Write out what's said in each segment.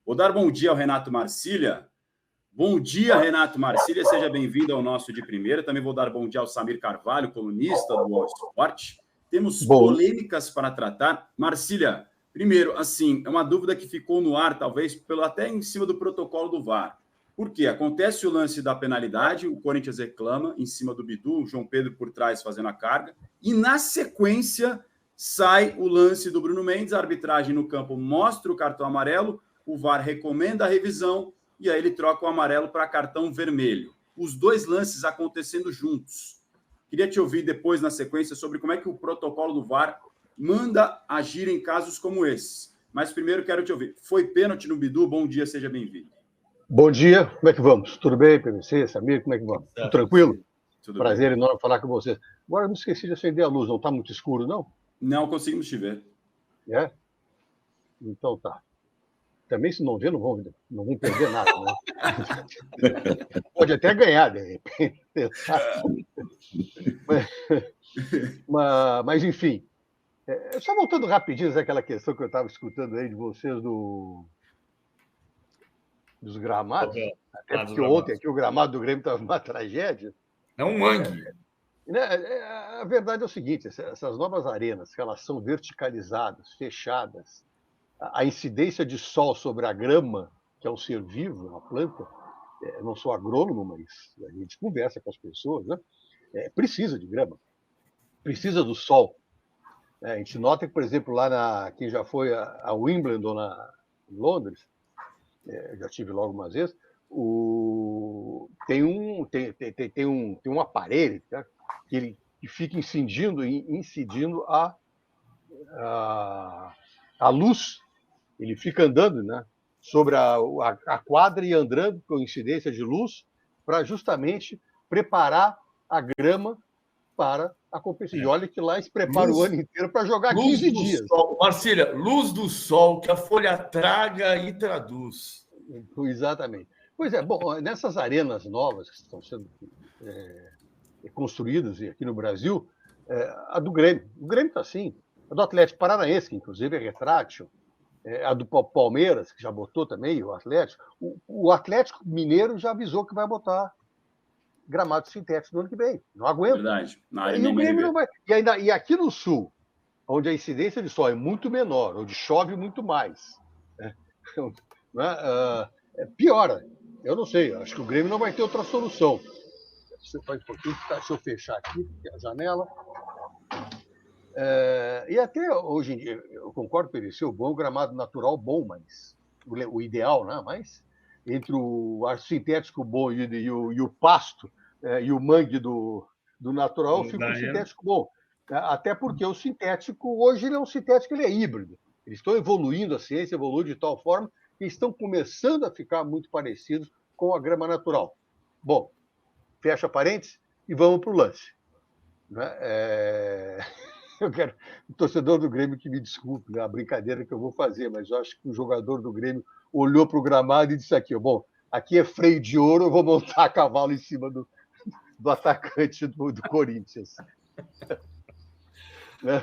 Vou dar bom dia ao Renato Marcília. Bom dia, Renato Marcília, seja bem-vindo ao nosso De Primeira. Também vou dar bom dia ao Samir Carvalho, colunista do All Sport. Temos polêmicas para tratar. Marcília, primeiro, assim, é uma dúvida que ficou no ar, talvez, até em cima do protocolo do VAR. Por quê? Acontece o lance da penalidade, o Corinthians reclama em cima do Bidu, o João Pedro por trás fazendo a carga, e na sequência sai o lance do Bruno Mendes, a arbitragem no campo mostra o cartão amarelo, o VAR recomenda a revisão, e aí ele troca o amarelo para cartão vermelho. Os dois lances acontecendo juntos. Queria te ouvir depois, na sequência, sobre como é que o protocolo do VAR manda agir em casos como esses. Mas primeiro quero te ouvir. Foi pênalti no Bidu? Bom dia, seja bem-vindo. Bom dia, como é que vamos? Tudo bem, PVC, Samir, como é que vamos? Tudo tranquilo? Tudo Prazer bem. enorme falar com vocês. Agora eu não esqueci de acender a luz, não está muito escuro, não? Não conseguimos te ver. É? Então tá. Também se não ver, não vão perder nada, né? Pode até ganhar, de repente. Mas enfim, só voltando rapidinho àquela questão que eu estava escutando aí de vocês dos gramados, até porque ontem aqui o gramado do Grêmio estava uma tragédia. É um mangue. A verdade é o seguinte, essas novas arenas, que elas são verticalizadas, fechadas, a incidência de sol sobre a grama, que é um ser vivo, uma planta, eu não sou agrônomo, mas a gente conversa com as pessoas, né? Precisa de grama, precisa do sol. A gente nota que, por exemplo, quem já foi a Wimbledon, em Londres, já tive lá algumas vezes, tem um aparelho, tá? que fica incidindo a luz. Ele fica andando, né, sobre a quadra e andando com incidência de luz para justamente preparar a grama para a competição. E olha que lá eles preparam o ano inteiro para jogar 15 dias. Marcília, luz do sol que a folha traga e traduz. Exatamente. Pois é, bom, nessas arenas novas que estão sendo construídas aqui no Brasil, a do Grêmio. O Grêmio está assim. A do Atlético Paranaense, que inclusive é retrátil. A do Palmeiras, que já botou também, o Atlético. O Atlético Mineiro já avisou que vai botar gramado sintético no ano que vem. Não aguenta. Verdade. E o Grêmio não vai. E aqui no Sul, onde a incidência de sol é muito menor, onde chove muito mais, piora. Eu não sei, acho que o Grêmio não vai ter outra solução. Você faz um pouquinho, deixa eu fechar aqui a janela. E até hoje em dia, eu concordo com ele, o bom gramado natural, bom, mas o ideal, né? Mas entre o ar sintético bom e o pasto e o mangue do natural, fica o sintético bom. Até porque o sintético, hoje, ele é um sintético, ele é híbrido. Eles estão evoluindo, a ciência evolui de tal forma que estão começando a ficar muito parecidos com a grama natural. Bom, fecha parênteses e vamos para o lance. Eu quero o torcedor do Grêmio que me desculpe, né, a brincadeira que eu vou fazer, mas eu acho que o jogador do Grêmio olhou para o gramado e disse aqui, bom, aqui é freio de ouro, eu vou montar a cavalo em cima do atacante do Corinthians.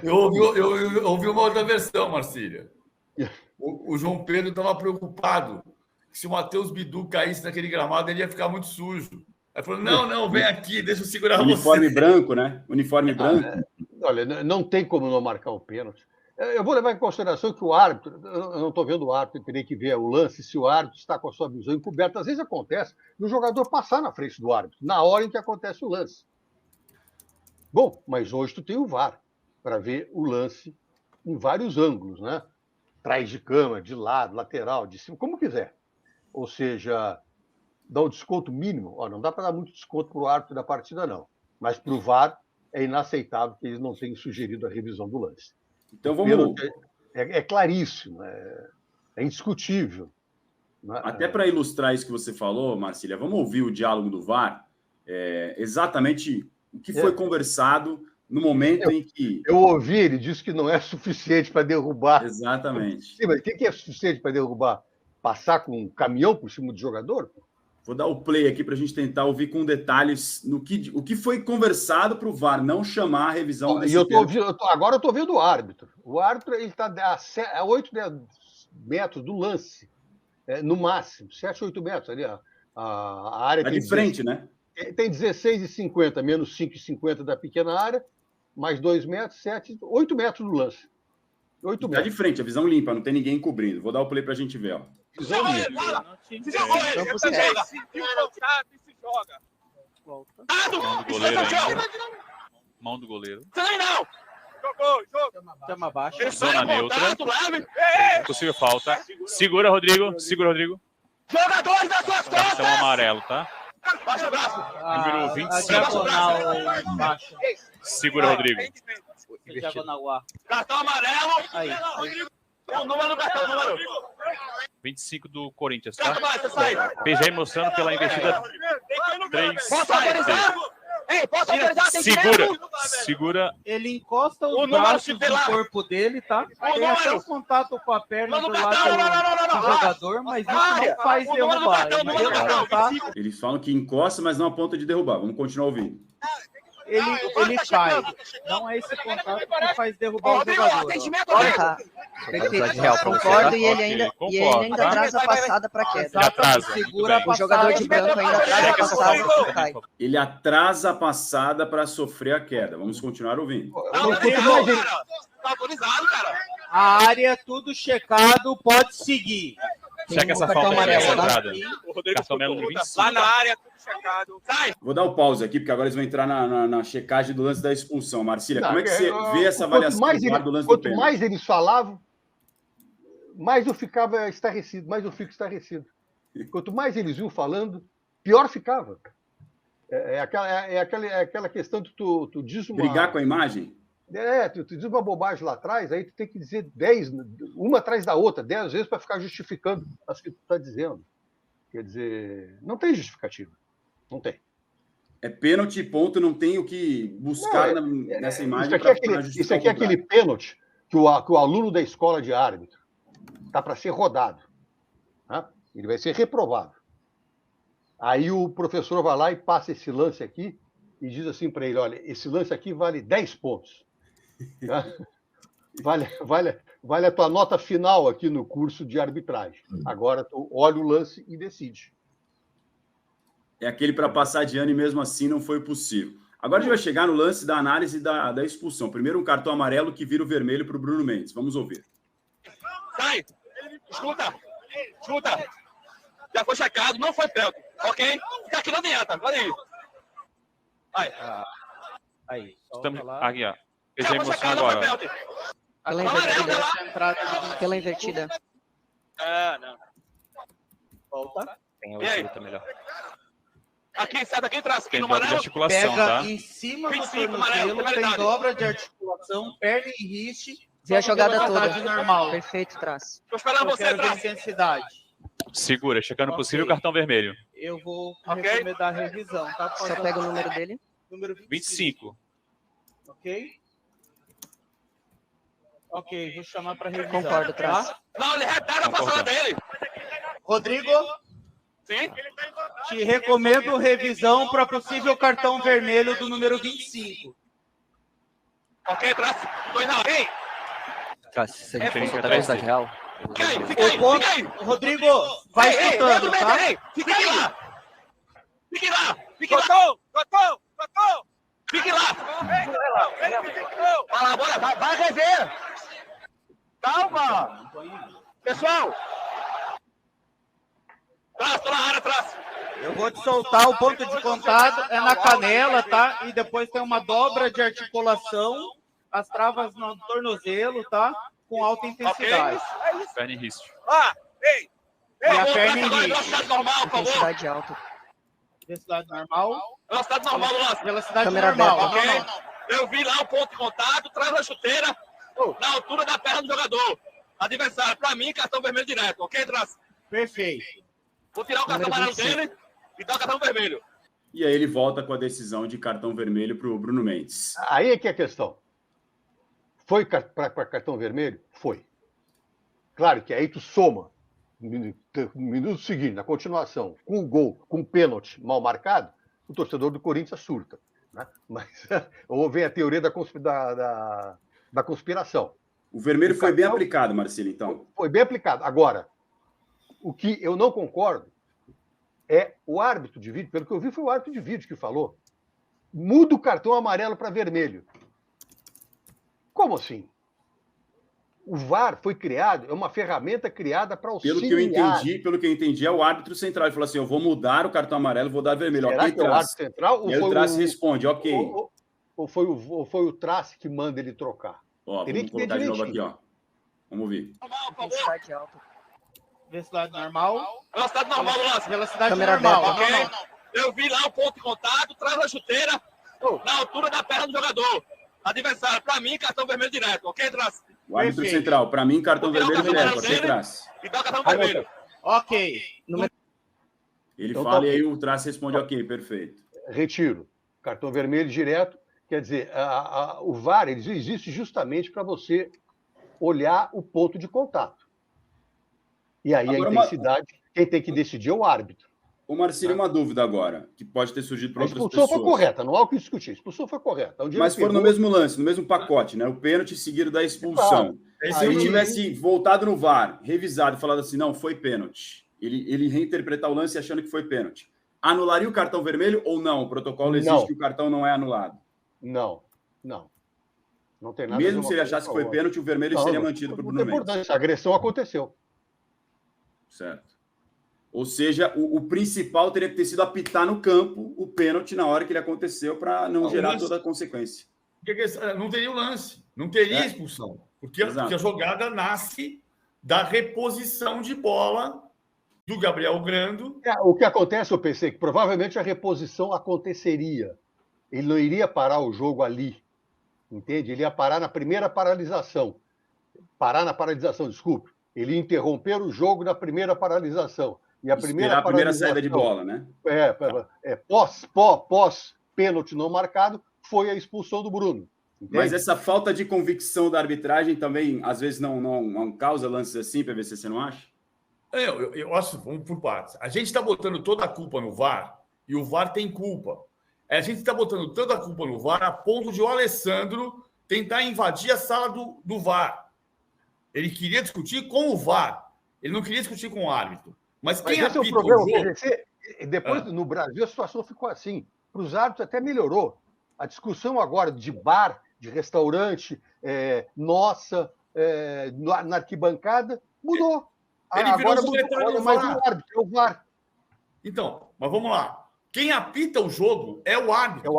Eu ouvi uma outra versão, Marcília. O João Pedro estava preocupado que se o Matheus Bidu caísse naquele gramado, ele ia ficar muito sujo. Aí falou, não, vem aqui, deixa eu segurar Uniforme branco, né? Uniforme branco. Olha, não tem como não marcar um pênalti. Eu vou levar em consideração que o árbitro, eu não estou vendo o árbitro, eu teria que ver o lance, se o árbitro está com a sua visão encoberta. Às vezes acontece do jogador passar na frente do árbitro, na hora em que acontece o lance. Bom, mas hoje tu tem o VAR para ver o lance em vários ângulos, né? Trás de cama, de lado, lateral, de cima, como quiser. Ou seja, dá um desconto mínimo. Não dá para dar muito desconto para o árbitro da partida, não. Mas para o VAR é inaceitável que eles não tenham sugerido a revisão do lance. Então vamos... É claríssimo, é indiscutível. Até para ilustrar isso que você falou, Marcília, vamos ouvir o diálogo do VAR, exatamente o que foi conversado no momento em que... Eu ouvi, ele disse que não é suficiente para derrubar. Exatamente. Sim, mas o que é suficiente para derrubar? Passar com um caminhão por cima do jogador? Vou dar o play aqui para a gente tentar ouvir com detalhes o que foi conversado para o VAR não chamar a revisão desse agora eu estou vendo o árbitro. O árbitro está a 8 metros do lance. no máximo, 7, 8 metros ali. A área tem de frente, né? Tem 16,50, menos 5,50 da pequena área, mais 2 metros, 8 metros no lance. 8 metros. Tá de frente, a visão limpa, não tem ninguém cobrindo. Vou dar o play pra gente ver, ó. Visão limpa. Mão do goleiro ainda. Mão do goleiro. Não! Chama abaixo. Zona neutra. Possível falta. Segura, Rodrigo. Segura, Rodrigo. Jogadores das suas costas! Cartão amarelo, tá? Baixa o braço! Número 25. Diagonal embaixo. Segura, Rodrigo. Diagonal A. Cartão amarelo! Aí. O número do cartão, número. 25 do Corinthians, tá? Você sai! PG mostrando pela investida 3. Posso autorizar? Ei, posso autorizar? Tem Segura. direito? Segura. Ele encosta os número braços se pela- no corpo dele, tá? Tem número. até um contato com a perna Não, do não, lado não. do jogador, mas isso não faz O número do derrubar. cartão, o número do cartão. Ele, Eles falam que encosta, mas não a ponto de derrubar. Vamos continuar ouvindo. ele cai. Não é esse contato que faz derrubar o Rodrigo, jogador. atendimento, Ó. Rodrigo. Tá. Perfeito. real pra você, Concordo tá? e ele Ok, ainda, concordo, e ele ainda tá? traz a passada para queda. Ele atrasa. Segura Muito a O jogador de branco ainda traz a Checa essa passada falta. que cai. Ele atrasa a passada para sofrer a queda. Vamos continuar ouvindo. Não, autorizado, cara. Tá autorizado, cara. A área, tudo checado, pode seguir. Checa essa cartão falta aí, amarelo, essa tá? entrada. O Rodrigo Cartão amarelo número 25. lá na área, tudo checado. Sai! Vou dar o pause aqui, porque agora eles vão entrar na checagem do lance da expulsão. Marcília, como é que você Não, vê essa avaliação do lance do Quanto pênalti? mais eles falavam, mais eu ficava estarrecido, mais eu fico estarrecido. Quanto mais eles iam falando, pior ficava. É aquela questão de tu diz uma... Brigar com a imagem? Tu diz uma bobagem lá atrás, aí tu tem que dizer 10, uma atrás da outra, 10 vezes para ficar justificando as que tu está dizendo. Quer dizer, não tem justificativa. Não tem. É pênalti, ponto, não tem o que buscar nessa imagem. Isso aqui é aquele pênalti que o aluno da escola de árbitro está para ser rodado. Tá? Ele vai ser reprovado. Aí o professor vai lá e passa esse lance aqui e diz assim para ele, olha, esse lance aqui vale 10 pontos. Tá? Vale a tua nota final aqui no curso de arbitragem. Agora tu olha o lance e decide. É aquele para passar de ano e mesmo assim não foi possível. Agora a gente vai chegar no lance da análise da expulsão. Primeiro um cartão amarelo que vira o vermelho para o Bruno Mendes. Vamos ouvir. Sai! Escuta! Já foi checado, não foi pênalti. Ok? Fica aqui, não adianta. Olha aí. Aí. Estamos Lá. aqui, ó. Já PG foi mostrando checado, não foi agora. pênalti. Pela Amarelo, invertida. lá. Essa entrada de Pela invertida. Não. volta. Tem E aí? a melhor. Aqui, sai daqui, traz aqui Tem no dobra de amarelo. articulação, Pega tá? em cima do 25, tornozelo, amarelo, tem penalidade. dobra de articulação, perna e riste. Vê a jogada velocidade toda. normal. Perfeito, traz. Tô esperando Eu você, quero ver traz. intensidade. Segura, checando Ok. possível cartão vermelho. Eu vou Ok. recomendar a revisão, tá? Só pega o número dele. Número 25. Ok? Ok, vou chamar para revisão. Concordo, traz. Tá? Não, ele retarda a passada dele. Rodrigo, Sim? te recomendo revisão para possível cartão vermelho do número 25. Ok, traz. Dois na vem. Cara, se a É, diferença fica da atrás velocidade real. Fica aí, fica aí, O ponto... fica aí. Rodrigo, vai Ei, escutando, ei, tá? ei, fica aí lá. Fique lá. Fique lá. Fique lá. Vai lá, bora. Vai rever. Calma. Pessoal. Traz, tô na área, traz. Eu vou te soltar o ponto de contato, é na canela, tá? E depois tem uma dobra de articulação, as travas no tornozelo, tá? Com alta intensidade. Perna e riste. Ei. E a perna em risco. Velocidade normal, por favor. Intensidade alta. Velocidade normal. Velocidade normal do lance. Velocidade Câmera normal. aberta. Não, Ok? Eu vi lá o ponto de contato, traz a chuteira na altura da perna do jogador. Adversário, pra mim, cartão vermelho direto, ok, Traz? Perfeito. Vou tirar o cartão Número amarelo 25. dele e dar o cartão vermelho. E aí ele volta com a decisão de cartão vermelho para o Bruno Mendes. Aí é que é a questão. Foi para cartão vermelho? Foi. Claro que aí tu soma. No minuto seguinte, na continuação, com o gol, com o pênalti mal marcado, o torcedor do Corinthians surta. Né? Mas ou vem a teoria da conspiração. O vermelho foi bem aplicado, Marcílio, então. Foi bem aplicado. Agora, O que eu não concordo é o árbitro de vídeo, pelo que eu vi, foi o árbitro de vídeo que falou. Muda o cartão amarelo para vermelho. Como assim? O VAR foi criado, é uma ferramenta criada para auxiliar. Pelo que eu entendi, é o árbitro central. Ele falou assim: eu vou mudar o cartão amarelo, vou dar vermelho. Será que é o árbitro central? E aí o Trace responde, ok. Ou foi o Trace que manda ele trocar? Ó, vamos colocar de novo aqui, ó. Vamos ver. Velocidade alta. Velocidade normal. Velocidade normal do lance. Velocidade Câmera normal. aberta. Não, Ok? Eu vi lá o ponto de contato, traz a chuteira na altura da perna do jogador. Adversário, para mim, cartão vermelho direto. Ok, Trace? O árbitro Perfeito. central, para mim, cartão Vou tirar o vermelho cartão direto. amarelo Você dele. Trace. E dá o cartão vermelho. Ok. Ele Então, fala tá e aí ok. o Trace responde, ok, perfeito. Retiro. Cartão vermelho direto. Quer dizer, o VAR ele existe justamente para você olhar o ponto de contato. E aí Agora, a intensidade, quem tem que decidir é o árbitro. Ô, Marcílio, uma dúvida agora, que pode ter surgido por A outras expulsão pessoas. foi correta, não há o que discutir. A expulsão foi correta. Onde Mas ele foram no pegou- mesmo lance, no mesmo pacote, né? O pênalti seguido da expulsão. Claro. Se ele Aí- tivesse voltado no VAR, revisado e falado assim, não, foi pênalti. Ele reinterpretar o lance achando que foi pênalti. Anularia o cartão vermelho ou não? O protocolo existe Não. que o cartão não é anulado. Não. Não tem nada a ver Mesmo uma se ele coisa achasse que com a foi outra. pênalti, o vermelho Não, seria não, mantido para o não Bruno tem Mendes. importância. A agressão aconteceu. Certo. Ou seja, o principal teria que ter sido apitar no campo o pênalti na hora que ele aconteceu para não gerar toda a consequência. Não teria o lance, não teria É. expulsão. Porque Exato. a jogada nasce da reposição de bola do Gabriel Grando. O que acontece, eu pensei que provavelmente a reposição aconteceria. Ele não iria parar o jogo ali. Entende? Ele ia parar na primeira paralisação. Desculpe. Ele ia interromper o jogo na primeira paralisação. E a Esperar a primeira saída de bola, né? Pós pênalti não marcado, foi a expulsão do Bruno. Entende? Mas essa falta de convicção da arbitragem também, às vezes, não causa lances assim, PVC, você não acha? Eu acho, vamos por partes. A gente está botando toda a culpa no VAR e o VAR tem culpa. A gente está botando toda a culpa no VAR a ponto de o Alessandro tentar invadir a sala do VAR. Ele queria discutir com o VAR. Ele não queria discutir com o árbitro. Mas quem esse é o apita problema. o jogo... Depois, no Brasil, a situação ficou assim. Para os árbitros até melhorou. A discussão agora de bar, de restaurante, na arquibancada, mudou. Ele virou Agora o secretário mudou, do mas VAR. o árbitro é o VAR. Então, mas vamos lá. Quem apita o jogo é o árbitro.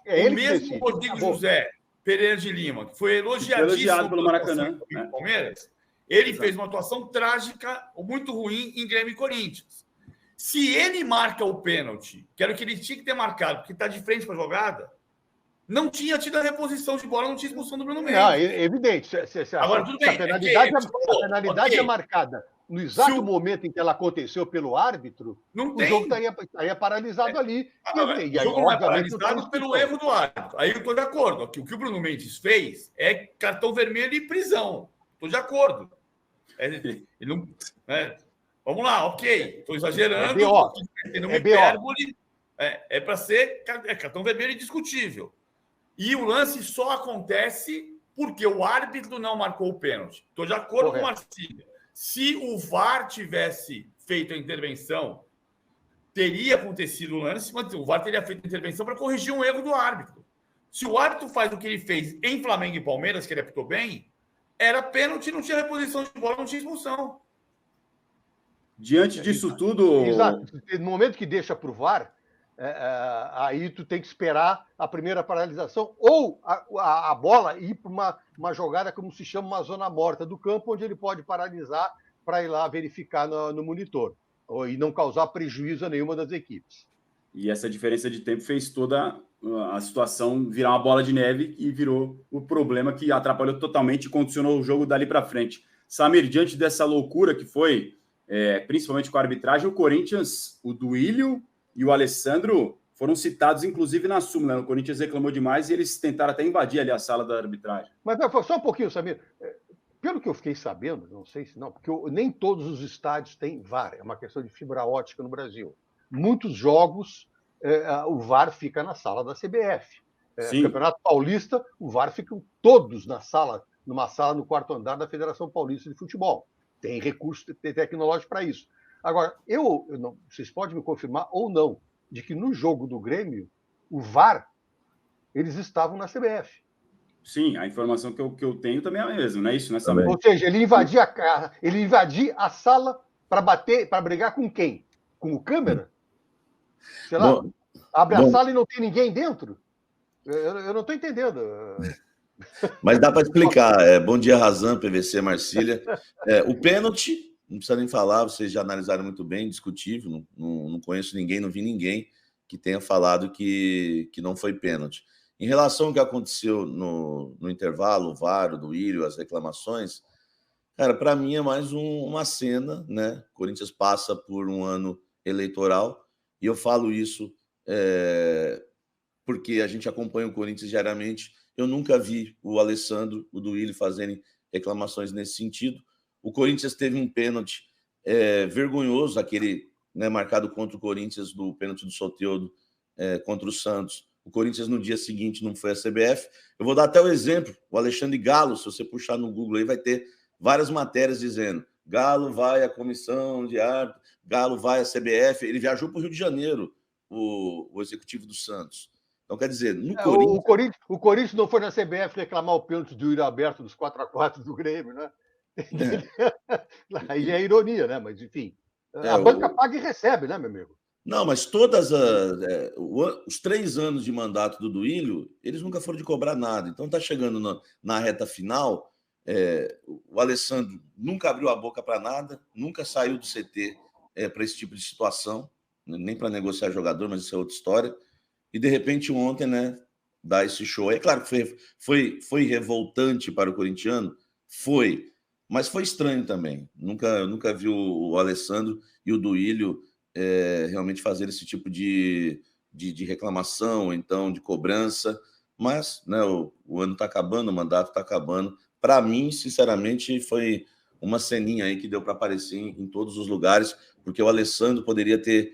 É ele O que mesmo decide. Rodrigo Acabou. José Pereira de Lima, que foi elogiadíssimo Elogiado pelo Maracanã, pelo Palmeiras, ele fez uma atuação trágica, muito ruim em Grêmio e Corinthians. Se ele marca o pênalti, que era o que ele tinha que ter marcado, porque está de frente para a jogada, não tinha tido a reposição de bola, não tinha expulsão do Bruno Mendes. É evidente. Agora, tudo bem, A penalidade, a penalidade é marcada no exato momento em que ela aconteceu pelo árbitro, não o tem. jogo estaria paralisado ali. O jogo não é paralisado pelo erro do árbitro. Aí eu estou de acordo. O que o Bruno Mendes fez é cartão vermelho e prisão. Estou de acordo. Ele não, vamos lá, ok. Estou exagerando. É para ser cartão vermelho indiscutível. E o lance só acontece porque o árbitro não marcou o pênalti. Estou de acordo com o Marcílio. Se o VAR tivesse feito a intervenção, teria acontecido o lance, mas o VAR teria feito a intervenção para corrigir um erro do árbitro. Se o árbitro faz o que ele fez em Flamengo e Palmeiras, que ele apitou bem, era pênalti, não tinha reposição de bola, não tinha expulsão. Diante disso tudo... Exato. No momento que deixa para o VAR, aí tu tem que esperar a primeira paralisação ou a bola ir para uma jogada, como se chama, uma zona morta do campo, onde ele pode paralisar para ir lá verificar no monitor e não causar prejuízo a nenhuma das equipes. E essa diferença de tempo fez toda a situação virar uma bola de neve e virou o problema que atrapalhou totalmente e condicionou o jogo dali para frente. Samir, diante dessa loucura que foi, principalmente com a arbitragem, o Corinthians, o Duílio e o Alessandro foram citados, inclusive, na súmula. Né? O Corinthians reclamou demais e eles tentaram até invadir ali a sala da arbitragem. Mas só um pouquinho, Samir. Pelo que eu fiquei sabendo, não sei se não, porque nem todos os estádios têm VAR. É uma questão de fibra ótica no Brasil. Muitos jogos, o VAR fica na sala da CBF. Campeonato Paulista, o VAR ficam todos numa sala no quarto andar da Federação Paulista de Futebol. Tem recurso tecnológico para isso. Agora, vocês podem me confirmar ou não, de que no jogo do Grêmio, o VAR, eles estavam na CBF. Sim, a informação que eu tenho também é a mesma, não é isso, né, Samir? Ou seja, ele invadia a sala para brigar com quem? Com o câmera? Sei lá, abre a sala e não tem ninguém dentro? Eu não estou entendendo. Mas dá para explicar. Bom dia, Razan, PVC, Marcília. O pênalti, não precisa nem falar, vocês já analisaram muito bem, discutível, não conheço ninguém, não vi ninguém que tenha falado que não foi pênalti. Em relação ao que aconteceu no intervalo, o VAR, o Duílio, as reclamações, cara, para mim é mais uma cena, né? O Corinthians passa por um ano eleitoral e eu falo isso porque a gente acompanha o Corinthians diariamente. Eu nunca vi o Alessandro, o Duílio fazerem reclamações nesse sentido. O Corinthians teve um pênalti vergonhoso, aquele, né, marcado contra o Corinthians, do pênalti do Soteldo contra o Santos. O Corinthians, no dia seguinte, não foi à CBF. Eu vou dar até o exemplo. O Alexandre Galo, se você puxar no Google aí, vai ter várias matérias dizendo Galo vai à comissão de árbitro, Galo vai à CBF. Ele viajou para o Rio de Janeiro, o executivo do Santos. Então, quer dizer, no Corinthians... O Corinthians não foi na CBF reclamar o pênalti do Yuri Alberto dos 4-4 do Grêmio, né? Aí é ironia, né? Mas, enfim, a banca paga e recebe, né, meu amigo? Não, mas os 3 anos de mandato do Duílio, eles nunca foram de cobrar nada. Então está chegando na reta final. O Alessandro nunca abriu a boca para nada, nunca saiu do CT para esse tipo de situação, nem para negociar jogador, mas isso é outra história. E de repente ontem, né, dá esse show. É claro que foi revoltante para o corintiano, mas foi estranho também. Nunca vi o Alessandro e o Duílio realmente fazer esse tipo de reclamação, então, de cobrança. Mas, né, o ano está acabando, o mandato está acabando. Para mim, sinceramente, foi uma ceninha aí que deu para aparecer em todos os lugares, porque o Alessandro poderia ter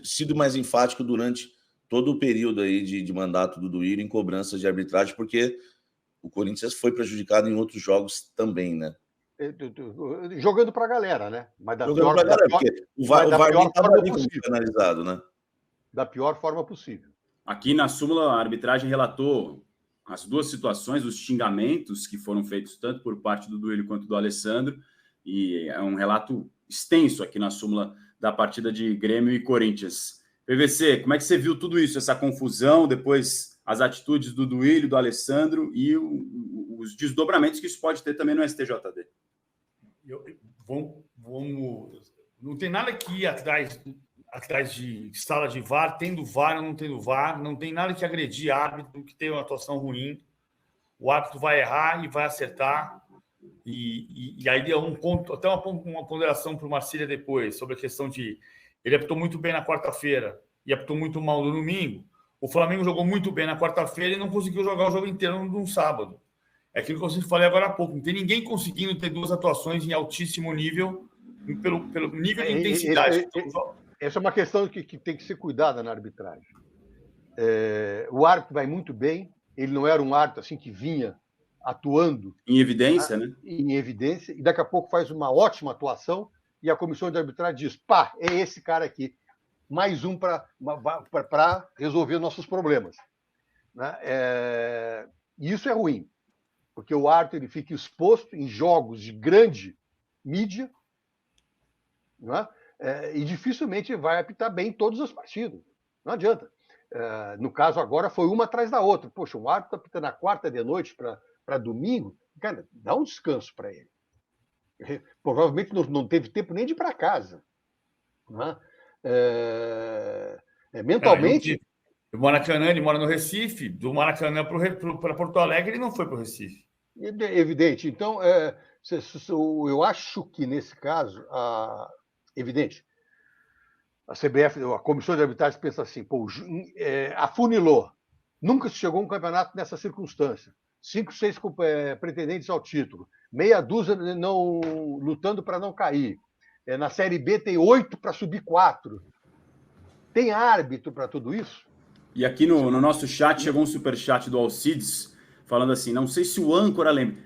sido mais enfático durante todo o período aí de mandato do Duílio em cobranças de arbitragem, porque o Corinthians foi prejudicado em outros jogos também, né? Jogando para a galera, né? Mas jogando para a galera, porque o VAR nem estava ali como analisado, né? Da pior forma possível. Aqui na súmula, a arbitragem relatou as duas situações, os xingamentos que foram feitos tanto por parte do Duílio quanto do Alessandro, e é um relato extenso aqui na súmula da partida de Grêmio e Corinthians. PVC, como é que você viu tudo isso, essa confusão, depois as atitudes do Duílio, do Alessandro e os desdobramentos que isso pode ter também no STJD? Não tem nada que ir atrás de sala de VAR, tendo VAR ou não tendo VAR, não tem nada que agredir árbitro, que tenha uma atuação ruim. O árbitro vai errar e vai acertar. E aí deu um ponto, até uma ponderação para o Marcília depois, sobre a questão de ele apitou muito bem na quarta-feira e apitou muito mal no domingo. O Flamengo jogou muito bem na quarta-feira e não conseguiu jogar o jogo inteiro num sábado. É aquilo que eu falei agora há pouco. Não tem ninguém conseguindo ter 2 atuações em altíssimo nível, pelo nível de intensidade. Essa é uma questão que tem que ser cuidada na arbitragem. O árbitro vai muito bem. Ele não era um árbitro assim que vinha atuando em evidência, né? Em evidência, e daqui a pouco faz uma ótima atuação e a comissão de arbitragem diz: pá, é esse cara aqui, mais um para resolver nossos problemas. Né? E isso é ruim, porque o árbitro ele fica exposto em jogos de grande mídia, né? E dificilmente vai apitar bem todas as partidas. Não adianta. No caso agora foi uma atrás da outra. Poxa, um árbitro apita na quarta de noite para domingo, cara, dá um descanso para ele. Provavelmente não teve tempo nem de ir para casa. Né? Mentalmente... O Maracanã, ele mora no Recife, do Maracanã para Porto Alegre, ele não foi para o Recife. Evidente. Então, eu acho que, nesse caso, evidente, a CBF, a Comissão de Arbitragem pensa assim, afunilou. Nunca se chegou a um campeonato nessa circunstância. 5, 6 pretendentes ao título. Meia dúzia não lutando para não cair. Na Série B tem 8 para subir 4. Tem árbitro para tudo isso? E aqui no nosso chat chegou um superchat do Alcides falando assim, não sei se o âncora lembra.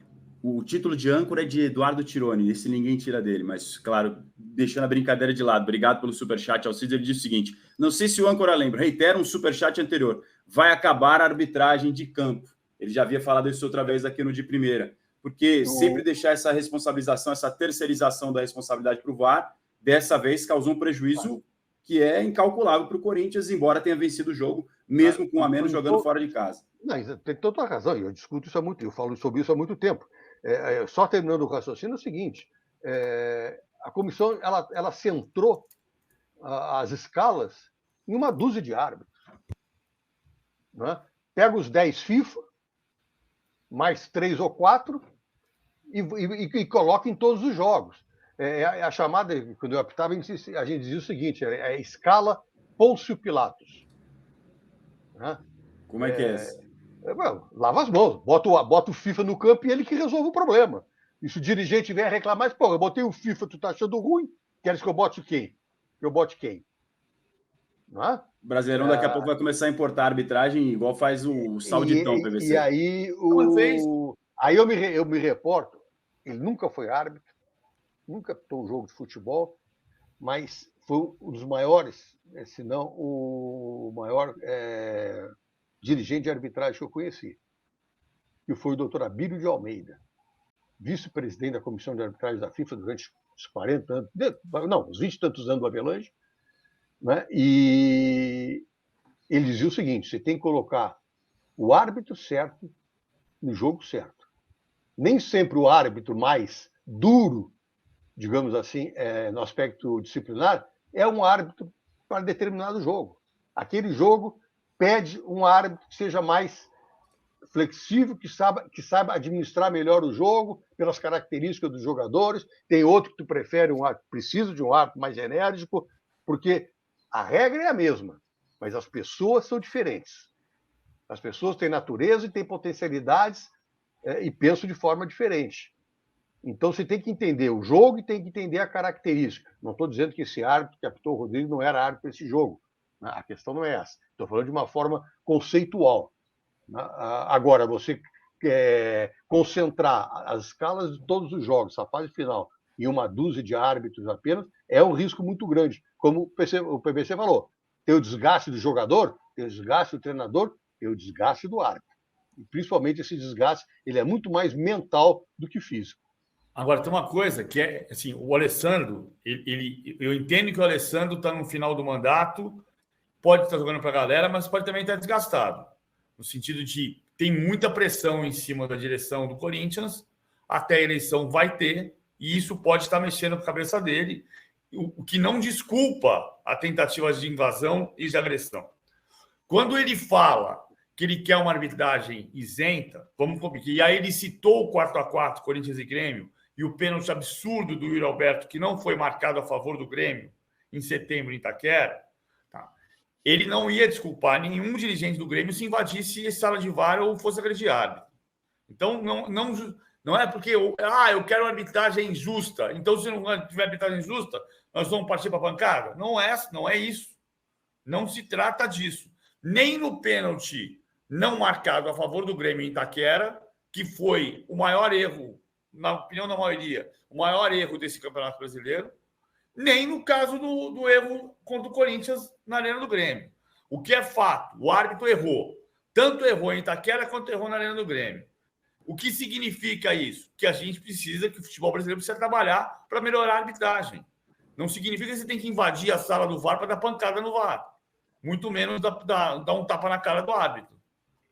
O título de âncora é de Eduardo Tironi, esse ninguém tira dele, mas, claro, deixando a brincadeira de lado, obrigado pelo superchat, Alcides, ele diz o seguinte, não sei se o âncora lembra, reitero um superchat anterior, vai acabar a arbitragem de campo. Ele já havia falado isso outra vez aqui no De Primeira, porque sempre deixar essa responsabilização, essa terceirização da responsabilidade para o VAR, dessa vez causou um prejuízo que é incalculável para o Corinthians, embora tenha vencido o jogo, mesmo com um a menos jogando fora de casa. Não, tem toda a razão, eu discuto isso há muito, eu falo sobre isso há muito tempo. Só terminando o raciocínio, é o seguinte: a comissão ela centrou as escalas em uma dúzia de árbitros. Né? Pega os 10 FIFA, mais 3 ou 4, e coloca em todos os jogos. A chamada, quando eu apitava, a gente dizia o seguinte: é a escala Pôncio Pilatos. Né? Como é que é isso? Lava as mãos, bota o FIFA no campo e ele que resolve o problema. E se o dirigente vier reclamar, mas, pô, eu botei o FIFA, tu tá achando ruim? Queres que eu bote quem? Não é? O Brasileirão daqui a pouco vai começar a importar a arbitragem, igual faz o Sauditão PVC. E aí, aí eu me reporto, ele nunca foi árbitro, nunca apitou um jogo de futebol, mas foi um dos maiores, se não o maior dirigente de arbitragem que eu conheci, que foi o doutor Abílio de Almeida, vice-presidente da Comissão de Arbitragem da FIFA durante os 40 anos, não, os 20 e tantos anos do Avelange, né? E ele dizia o seguinte: você tem que colocar o árbitro certo no jogo certo. Nem sempre o árbitro mais duro, digamos assim, no aspecto disciplinar, é um árbitro para determinado jogo. Aquele jogo pede um árbitro que seja mais flexível, que saiba administrar melhor o jogo, pelas características dos jogadores. Tem outro que tu prefere precisa de um árbitro mais enérgico, porque a regra é a mesma, mas as pessoas são diferentes. As pessoas têm natureza e têm potencialidades e pensam de forma diferente. Então, você tem que entender o jogo e tem que entender a característica. Não estou dizendo que esse árbitro que apitou o Rodrigo não era árbitro para esse jogo. A questão não é essa. Estou falando de uma forma conceitual. Agora, você concentrar as escalas de todos os jogos, a fase final, em uma dúzia de árbitros apenas, é um risco muito grande. Como o PVC falou, tem o desgaste do jogador, tem o desgaste do treinador, tem o desgaste do árbitro. E, principalmente, esse desgaste ele é muito mais mental do que físico. Agora, tem uma coisa que é, assim, o Alessandro, eu entendo que o Alessandro está no final do mandato, pode estar jogando para a galera, mas pode também estar desgastado. No sentido de tem muita pressão em cima da direção do Corinthians, até a eleição vai ter, e isso pode estar mexendo com a cabeça dele, o que não desculpa a tentativa de invasão e de agressão. Quando ele fala que ele quer uma arbitragem isenta, e aí ele citou o 4x4, Corinthians e Grêmio, e o pênalti absurdo do Yuri Alberto, que não foi marcado a favor do Grêmio em setembro em Itaquera, tá? Ele não ia desculpar nenhum dirigente do Grêmio se invadisse a sala de VAR ou fosse agredido. Então, não é porque eu quero uma arbitragem justa. Então, se não tiver arbitragem justa, nós vamos partir para a bancada? Não é isso. Não se trata disso. Nem no pênalti não marcado a favor do Grêmio em Itaquera, que foi o maior erro, na opinião da maioria, o maior erro desse Campeonato Brasileiro, nem no caso do erro contra o Corinthians na Arena do Grêmio. O que é fato, o árbitro errou. Tanto errou em Itaquera quanto errou na Arena do Grêmio. O que significa isso? Que a gente precisa, que o futebol brasileiro precisa trabalhar para melhorar a arbitragem. Não significa que você tem que invadir a sala do VAR para dar pancada no VAR. Muito menos dar um tapa na cara do árbitro.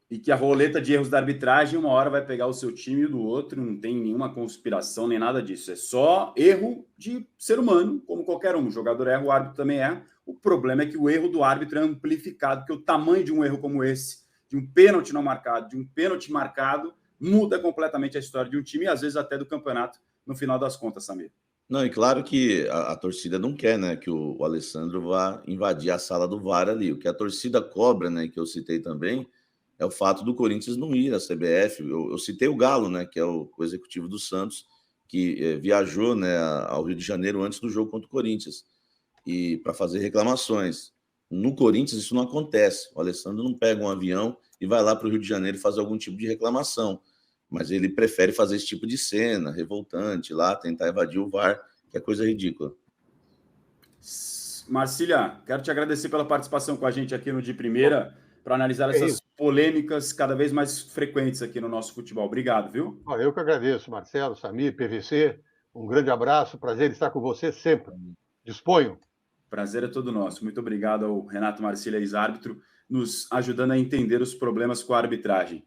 E que a roleta de erros da arbitragem, uma hora vai pegar o seu time e o do outro, não tem nenhuma conspiração nem nada disso. É só erro de ser humano, como qualquer um. O jogador erra, o árbitro também erra. O problema é que o erro do árbitro é amplificado, porque o tamanho de um erro como esse, de um pênalti não marcado, de um pênalti marcado, muda completamente a história de um time e às vezes até do campeonato, no final das contas, Samir. Não, e claro que a torcida não quer, né, que o Alessandro vá invadir a sala do VAR ali. O que a torcida cobra, né, que eu citei também, é o fato do Corinthians não ir à CBF. Eu citei o Galo, né, que é o executivo do Santos, que viajou, né, ao Rio de Janeiro antes do jogo contra o Corinthians, e para fazer reclamações. No Corinthians isso não acontece. O Alessandro não pega um avião e vai lá para o Rio de Janeiro fazer algum tipo de reclamação. mas ele prefere fazer esse tipo de cena revoltante lá, tentar evadir o VAR, que é coisa ridícula. Marcília, quero te agradecer pela participação com a gente aqui no De Primeira, para analisar essas polêmicas cada vez mais frequentes aqui no nosso futebol. Obrigado, viu? Eu que agradeço, Marcelo, Samir, PVC. Um grande abraço, prazer em estar com você sempre. Disponho. Prazer é todo nosso. Muito obrigado ao Renato Marcília, ex-árbitro, nos ajudando a entender os problemas com a arbitragem.